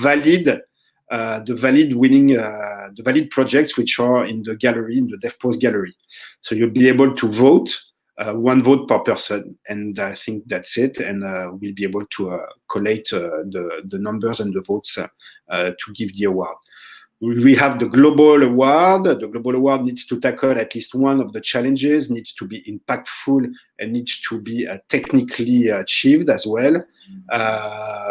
valid projects which are in the gallery, in the DevPost gallery. So you'll be able to vote, 1 vote per person, and I think that's it. And we'll be able to collate the numbers and the votes to give the award. We have the Global Award. The Global Award needs to tackle at least one of the challenges, needs to be impactful, and needs to be technically achieved as well.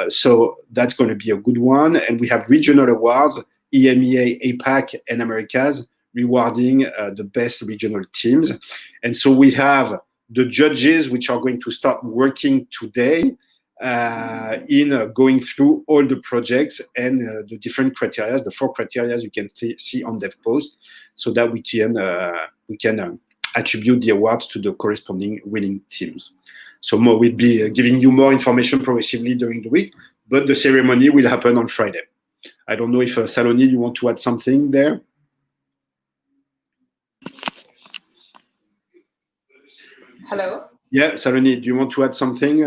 So that's going to be a good one. And we have regional awards, EMEA, APAC, and Americas, rewarding the best regional teams. And so we have the judges, which are going to start working today in going through all the projects and the different criteria, the 4 criteria you can see on DevPost, so that we can attribute the awards to the corresponding winning teams. So we'll be giving you more information progressively during the week, but the ceremony will happen on Friday. I don't know if Saloni, you want to add something there? Hello? Yeah, Saloni, do you want to add something?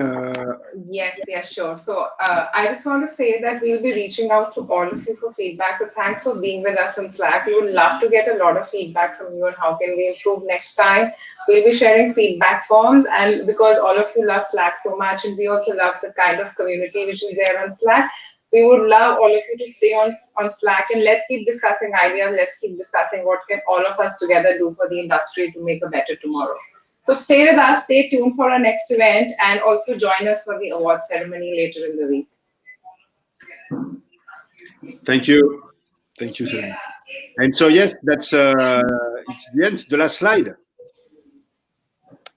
Yes, sure. So I just want to say that we'll be reaching out to all of you for feedback. So thanks for being with us on Slack. We would love to get a lot of feedback from you on how can we improve next time. We'll be sharing feedback forms, and because all of you love Slack so much, and we also love the kind of community which is there on Slack, we would love all of you to stay on Slack, and let's keep discussing ideas. Let's keep discussing what can all of us together do for the industry to make a better tomorrow. So stay with us, stay tuned for our next event, and also join us for the award ceremony later in the week. Thank you. Thank you, Saloni. And so, yes, that's it's the end, the last slide.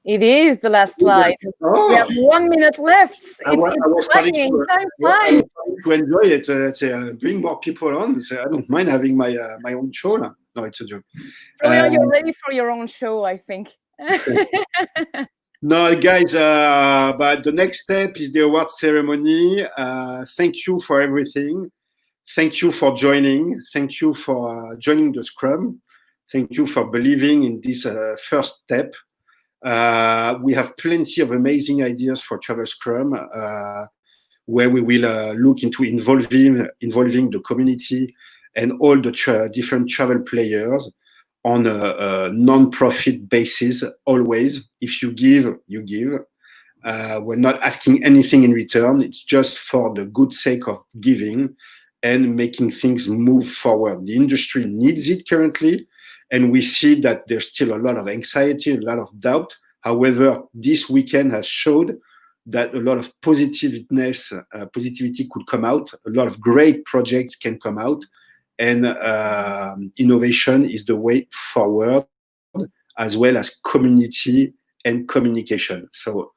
It is the last slide. Oh. We have 1 minute left. I was starting Time flies. to enjoy it. Bring more people on. So I don't mind having my own show now. No, it's a joke. Florian, you're ready for your own show, I think. No, guys, but the next step is the award ceremony. Thank you for everything. Thank you for joining. Thank you for joining the Scrum. Thank you for believing in this first step. We have plenty of amazing ideas for TravelScrum, where we will look into involving the community and all the different travel players on a non-profit basis. Always, if you give, you give. We're not asking anything in return. It's just for the good sake of giving and making things move forward. The industry needs it currently, and we see that there's still a lot of anxiety, a lot of doubt. However, this weekend has showed that a lot of positivity could come out. A lot of great projects can come out, and innovation is the way forward, as well as community and communication. So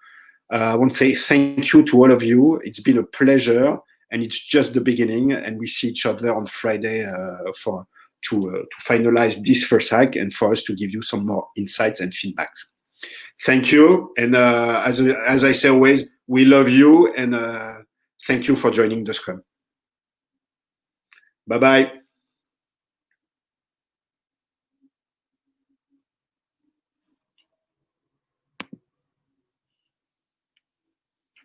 I want to say thank you to all of you. It's been a pleasure, and it's just the beginning. And we see each other on Friday to finalize this first hack and for us to give you some more insights and feedbacks. Thank you. And as I say always, we love you, and thank you for joining the Scrum. Bye-bye.